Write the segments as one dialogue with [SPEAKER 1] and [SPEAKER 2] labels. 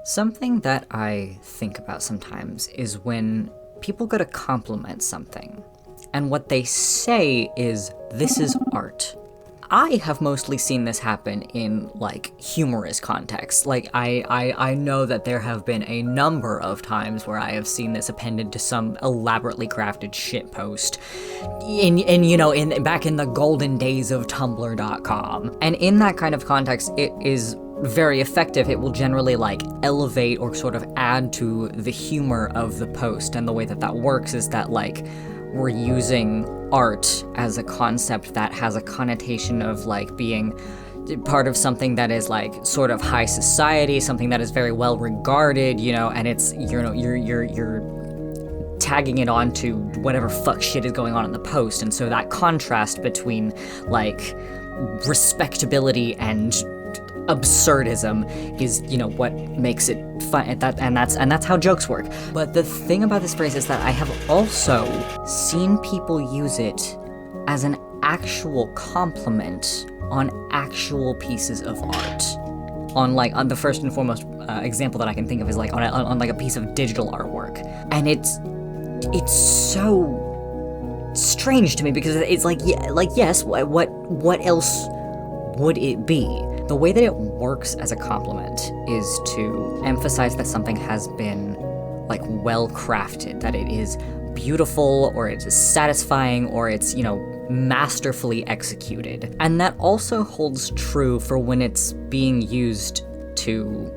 [SPEAKER 1] Something that I think about sometimes is when people go to compliment something, and what they say is, "This is art." I have mostly seen this happen in, like, humorous contexts. Like, I know that there have been a number of times where I have seen this appended to some elaborately crafted shitpost back in the golden days of Tumblr.com. And in that kind of context, it is very effective. It will generally, like, elevate or sort of add to the humor of the post. And the way that that works is that, like, we're using art as a concept that has a connotation of, like, being part of something that is, like, sort of high society, something that is very well regarded, and it's, you're tagging it on to whatever fuck shit is going on in the post. And so that contrast between, like, respectability and absurdism is, what makes it fun, and that's how jokes work. But the thing about this phrase is that I have also seen people use it as an actual compliment on actual pieces of art. On the first and foremost example that I can think of is like on like a piece of digital artwork, and it's so strange to me because it's like, yeah, like, yes, what else would it be? The way that it works as a compliment is to emphasize that something has been, like, well crafted, that it is beautiful, or it is satisfying, or it's, masterfully executed. And that also holds true for when it's being used to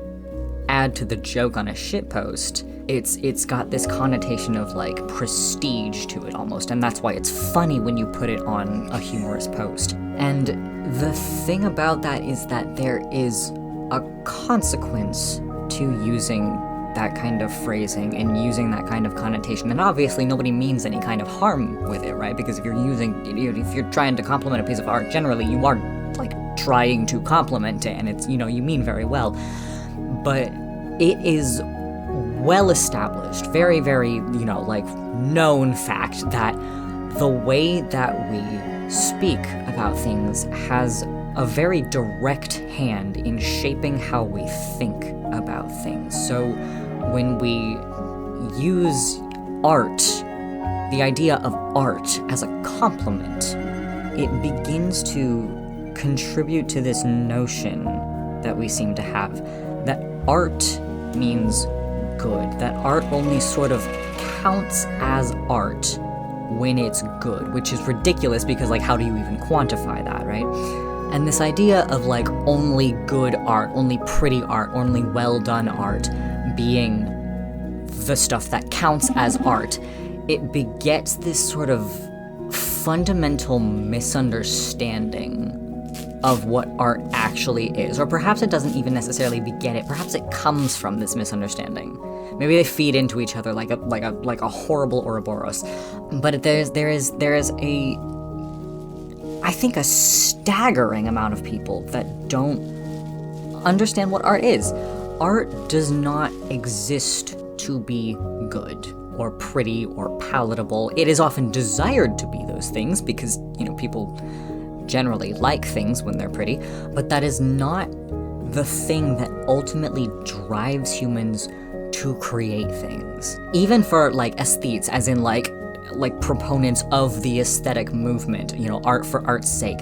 [SPEAKER 1] add to the joke on a shitpost. It's got this connotation of, like, prestige to it almost, and that's why it's funny when you put it on a humorous post. And the thing about that is that there is a consequence to using that kind of phrasing and using that kind of connotation. And obviously nobody means any kind of harm with it, right? Because if you're trying to compliment a piece of art, generally you are, like, trying to compliment it, and it's, you mean very well. But it is well established, very, very, known fact that the way that we speak about things has a very direct hand in shaping how we think about things. So when we use art, the idea of art as a compliment, it begins to contribute to this notion that we seem to have, that art means good, that art only sort of counts as art when it's good, which is ridiculous because, like, how do you even quantify that, right? And this idea of, like, only good art, only pretty art, only well done art being the stuff that counts as art, it begets this sort of fundamental misunderstanding of what art actually is. Or perhaps it doesn't even necessarily beget it, perhaps it comes from this misunderstanding. Maybe they feed into each other like a horrible Ouroboros. But there is a, I think, a staggering amount of people that don't understand what art is. Art does not exist to be good or pretty or palatable. It is often desired to be those things because, people generally like things when they're pretty, but that is not the thing that ultimately drives humans to create things. Even for, like, aesthetes, as in like proponents of the aesthetic movement, art for art's sake,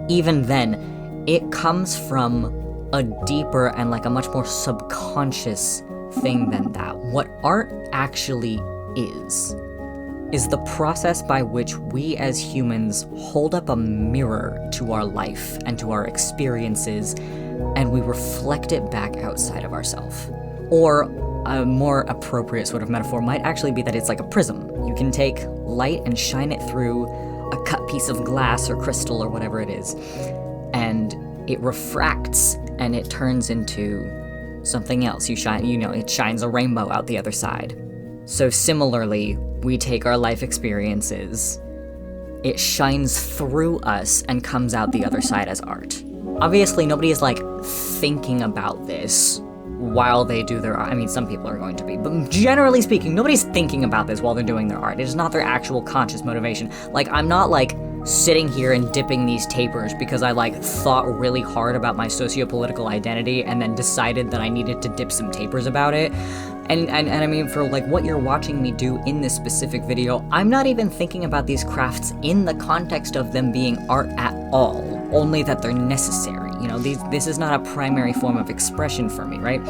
[SPEAKER 1] even then, it comes from a deeper and, like, a much more subconscious thing than that. What art actually is the process by which we as humans hold up a mirror to our life and to our experiences, and we reflect it back outside of ourselves. Or a more appropriate sort of metaphor might actually be that it's like a prism. You can take light and shine it through a cut piece of glass or crystal or whatever it is, and it refracts and it turns into something else. It shines a rainbow out the other side. So similarly, we take our life experiences, it shines through us and comes out the other side as art. Obviously, nobody is, like, thinking about this while they do their art. I mean, some people are going to be, but generally speaking, nobody's thinking about this while they're doing their art. It is not their actual conscious motivation. Like, I'm not, like, sitting here and dipping these tapers because I like thought really hard about my socio-political identity and then decided that I needed to dip some tapers about it. And I mean, for like what you're watching me do in this specific video, I'm not even thinking about these crafts in the context of them being art at all, only that they're necessary. You know, this is not a primary form of expression for me, right?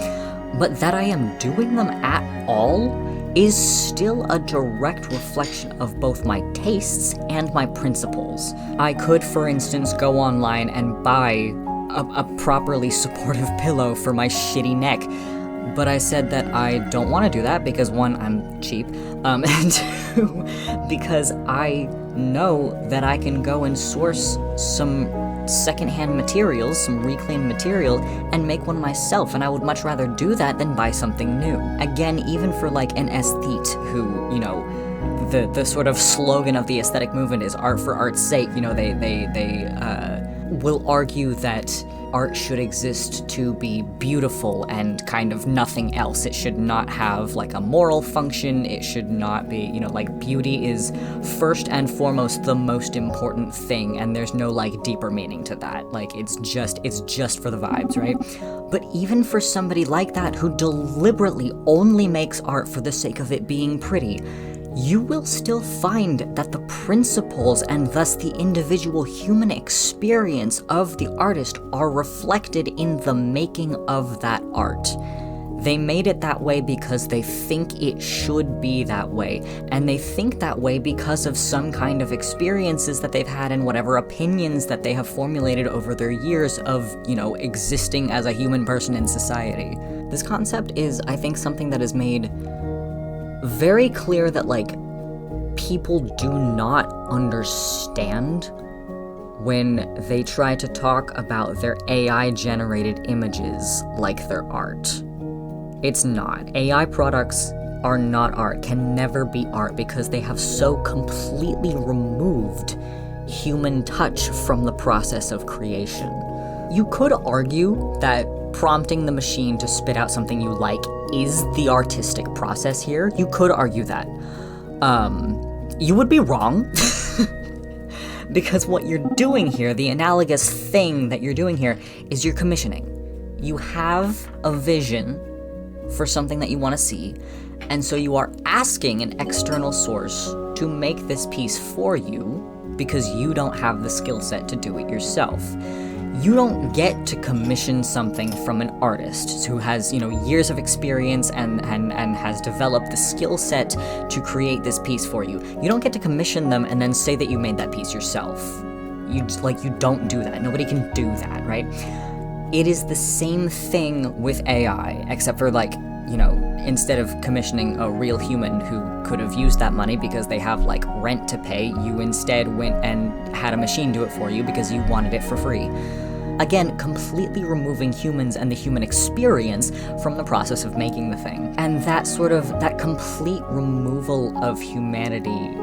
[SPEAKER 1] But that I am doing them at all is still a direct reflection of both my tastes and my principles. I could, for instance, go online and buy a properly supportive pillow for my shitty neck, but I said that I don't want to do that because, one, I'm cheap, and two, because I know that I can go and source some secondhand materials, some reclaimed material, and make one myself, and I would much rather do that than buy something new. Again, even for like an aesthete who, you know, the sort of slogan of the aesthetic movement is art for art's sake, you know, they will argue that art should exist to be beautiful and kind of nothing else. It should not have like a moral function. It should not be, you know, like beauty is first and foremost the most important thing, and there's no like deeper meaning to that. Like it's just for the vibes, right? But even for somebody like that who deliberately only makes art for the sake of it being pretty, you will still find that the principles and thus the individual human experience of the artist are reflected in the making of that art. They made it that way because they think it should be that way, and they think that way because of some kind of experiences that they've had and whatever opinions that they have formulated over their years of, you know, existing as a human person in society. This concept is, I think, something that is made very clear that, like, people do not understand when they try to talk about their AI-generated images like they're art. It's not. AI products are not art, can never be art, because they have so completely removed human touch from the process of creation. You could argue that prompting the machine to spit out something you like is the artistic process here. You could argue that. You would be wrong. Because what you're doing here, the analogous thing that you're doing here, is you're commissioning. You have a vision for something that you want to see, and so you are asking an external source to make this piece for you because you don't have the skill set to do it yourself. You don't get to commission something from an artist who has, you know, years of experience and has developed the skill set to create this piece for you. You don't get to commission them and then say that you made that piece yourself. You don't do that. Nobody can do that, right? It is the same thing with AI, except for, like, you know, instead of commissioning a real human who could have used that money because they have, like, rent to pay, you instead went and had a machine do it for you because you wanted it for free. Again, completely removing humans and the human experience from the process of making the thing. And that complete removal of humanity,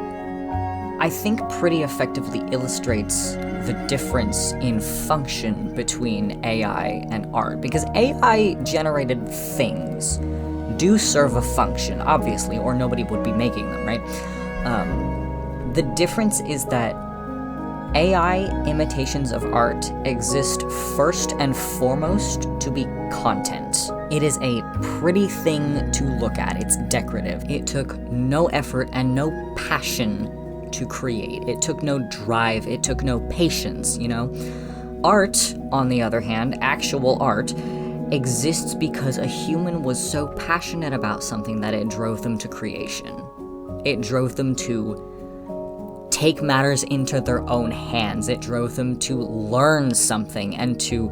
[SPEAKER 1] I think, pretty effectively illustrates the difference in function between AI and art. Because AI-generated things do serve a function, obviously, or nobody would be making them, right? The difference is that AI imitations of art exist first and foremost to be content. It is a pretty thing to look at. It's decorative. It took no effort and no passion to create. It took no drive. It took no patience, you know? Art, on the other hand, actual art, exists because a human was so passionate about something that it drove them to creation. It drove them to take matters into their own hands. It drove them to learn something and to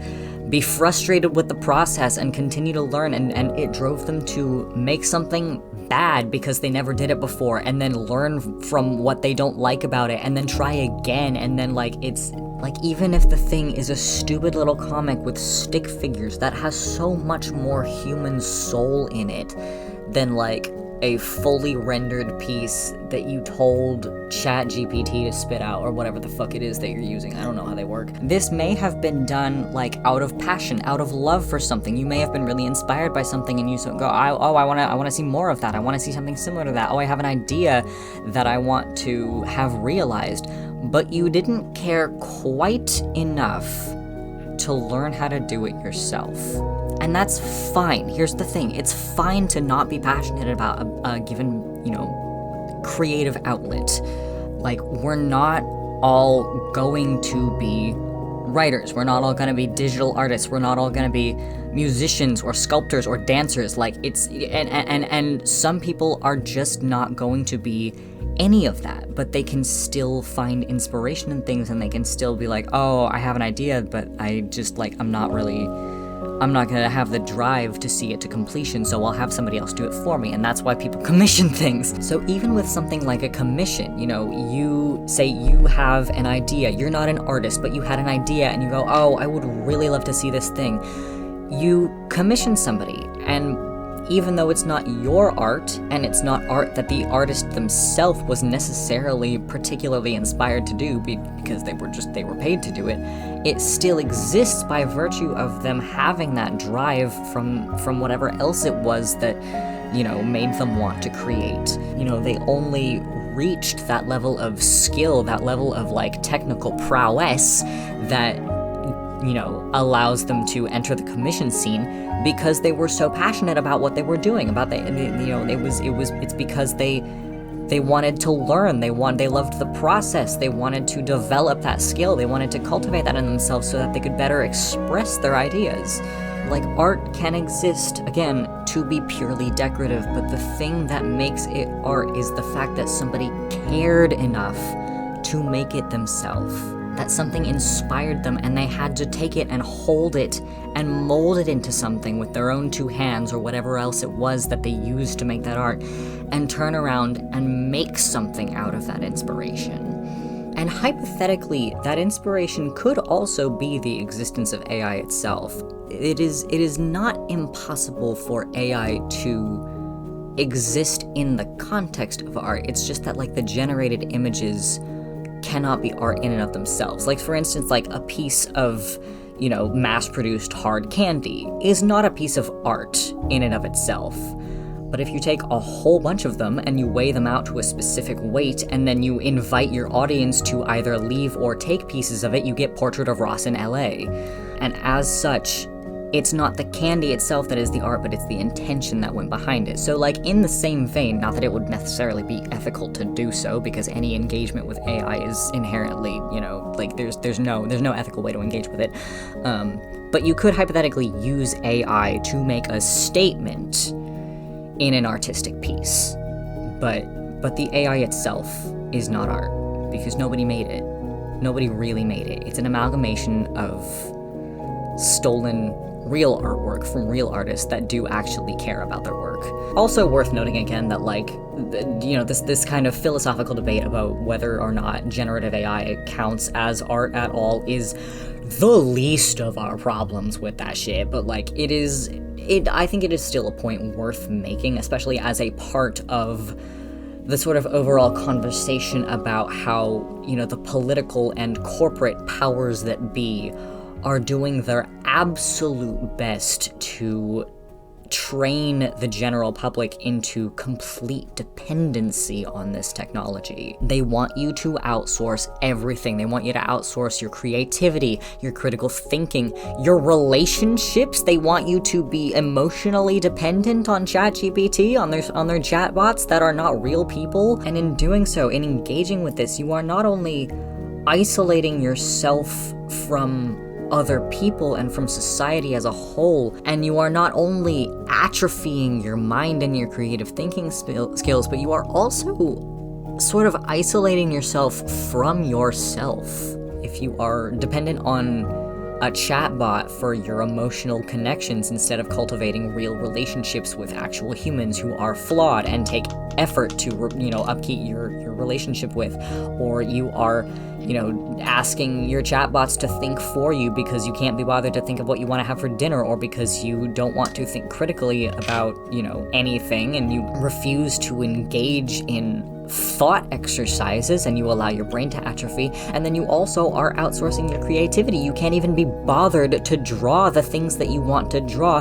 [SPEAKER 1] be frustrated with the process and continue to learn, and it drove them to make something bad because they never did it before, and then learn from what they don't like about it, and then try again, and then, like, it's like, even if the thing is a stupid little comic with stick figures, that has so much more human soul in it than, like, a fully rendered piece that you told ChatGPT to spit out, or whatever the fuck it is that you're using. I don't know how they work. This may have been done like out of passion, out of love for something. You may have been really inspired by something and you go, I want to see more of that. I want to see something similar to that. Oh, I have an idea that I want to have realized. But you didn't care quite enough to learn how to do it yourself. And that's fine. Here's the thing. It's fine to not be passionate about a given, creative outlet. Like, we're not all going to be writers. We're not all going to be digital artists. We're not all going to be musicians or sculptors or dancers. Like, and some people are just not going to be any of that, but they can still find inspiration in things, and they can still be like, oh, I have an idea, but I just, like, I'm not gonna have the drive to see it to completion, so I'll have somebody else do it for me, and that's why people commission things. So even with something like a commission, you say you have an idea, you're not an artist, but you had an idea, and you go, oh, I would really love to see this thing. You commission somebody, and even though it's not your art, and it's not art that the artist themselves was necessarily particularly inspired to do because they were paid to do it, it still exists by virtue of them having that drive from whatever else it was that, made them want to create. They only reached that level of skill, that level of, like, technical prowess that allows them to enter the commission scene because they were so passionate about what they were doing, it's because they wanted to learn, they loved the process, they wanted to develop that skill, they wanted to cultivate that in themselves so that they could better express their ideas. Like, art can exist, again, to be purely decorative, but the thing that makes it art is the fact that somebody cared enough to make it themselves. That something inspired them and they had to take it and hold it and mold it into something with their own two hands or whatever else it was that they used to make that art, and turn around and make something out of that inspiration. And hypothetically, that inspiration could also be the existence of AI itself. It is not impossible for AI to exist in the context of art. It's just that, like, the generated images cannot be art in and of themselves. Like, for instance, like a piece of, mass-produced hard candy is not a piece of art in and of itself. But if you take a whole bunch of them and you weigh them out to a specific weight, and then you invite your audience to either leave or take pieces of it, you get Portrait of Ross in LA. And as such, it's not the candy itself that is the art, but it's the intention that went behind it. So, like, in the same vein, not that it would necessarily be ethical to do so, because any engagement with AI is inherently, there's no ethical way to engage with it. But you could hypothetically use AI to make a statement in an artistic piece. But the AI itself is not art, because nobody made it. Nobody really made it. It's an amalgamation of stolen real artwork from real artists that do actually care about their work. Also worth noting again that, like, this kind of philosophical debate about whether or not generative AI counts as art at all is the least of our problems with that shit, but, like, I think it is still a point worth making, especially as a part of the sort of overall conversation about how, the political and corporate powers that be are doing their absolute best to train the general public into complete dependency on this technology. They want you to outsource everything. They want you to outsource your creativity, your critical thinking, your relationships. They want you to be emotionally dependent on ChatGPT, on their chatbots that are not real people. And in doing so, in engaging with this, you are not only isolating yourself from other people and from society as a whole, and you are not only atrophying your mind and your creative thinking skills, but you are also sort of isolating yourself from yourself. If you are dependent on a chatbot for your emotional connections instead of cultivating real relationships with actual humans who are flawed and take effort to, upkeep your relationship with, or you are, asking your chatbots to think for you because you can't be bothered to think of what you want to have for dinner, or because you don't want to think critically about, anything, and you refuse to engage in thought exercises, and you allow your brain to atrophy, and then you also are outsourcing your creativity. You can't even be bothered to draw the things that you want to draw.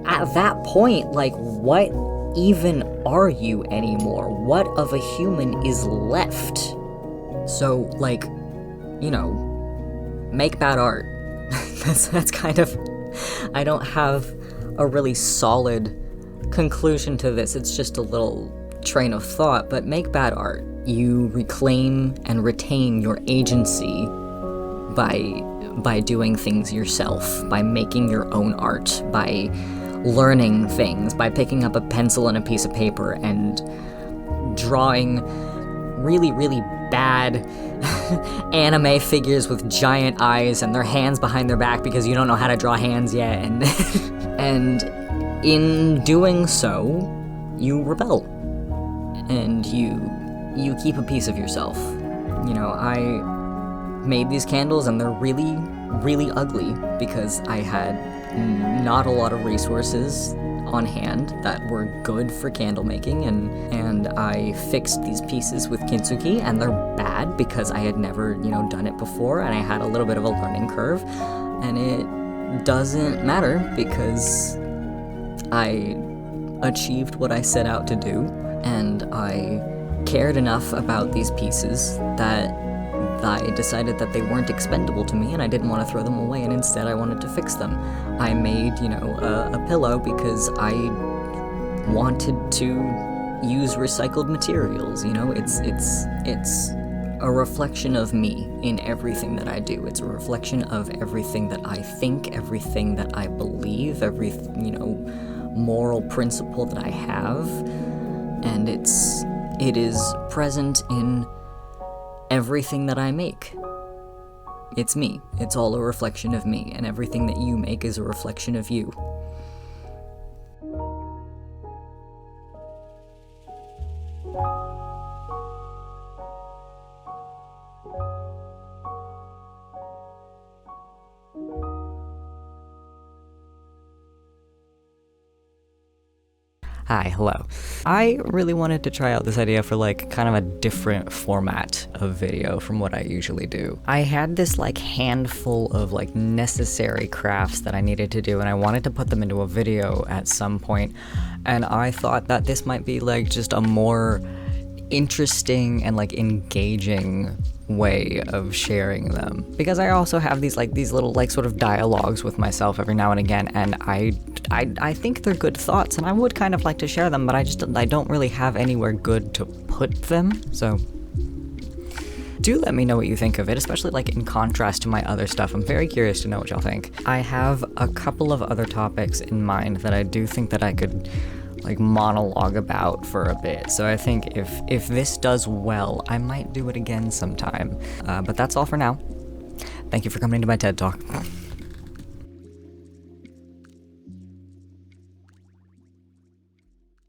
[SPEAKER 1] At that point, what even are you anymore? What of a human is left? So, make bad art. that's kind of... I don't have a really solid conclusion to this. It's just a little train of thought, but make bad art. You reclaim and retain your agency by doing things yourself, by making your own art, by learning things, by picking up a pencil and a piece of paper and drawing really, really bad anime figures with giant eyes and their hands behind their back because you don't know how to draw hands yet, and and in doing so, you rebel. And you keep a piece of yourself. I made these candles and they're really, really ugly because I had not a lot of resources on hand that were good for candle making, and I fixed these pieces with kintsugi, and they're bad because I had never, done it before, and I had a little bit of a learning curve, and it doesn't matter because I achieved what I set out to do, and I cared enough about these pieces that I decided that they weren't expendable to me, and I didn't want to throw them away, and instead I wanted to fix them. I made, a pillow because I wanted to use recycled materials, it's a reflection of me in everything that I do. It's a reflection of everything that I think, everything that I believe, every, moral principle that I have, and it is present in everything that I make. It's me. It's all a reflection of me, and everything that you make is a reflection of you. Hi, hello. I really wanted to try out this idea for kind of a different format of video from what I usually do. I had this handful of necessary crafts that I needed to do, and I wanted to put them into a video at some point, and I thought that this might be just a more interesting and engaging way of sharing them, because I also have these little sort of dialogues with myself every now and again, and I think they're good thoughts, and I would kind of like to share them, but I don't really have anywhere good to put them. So do let me know what you think of it, especially in contrast to my other stuff. I'm very curious to know what y'all think. I have a couple of other topics in mind that I do think that I could monologue about for a bit, so I think if this does well, I might do it again sometime. But that's all for now. Thank you for coming to my TED Talk.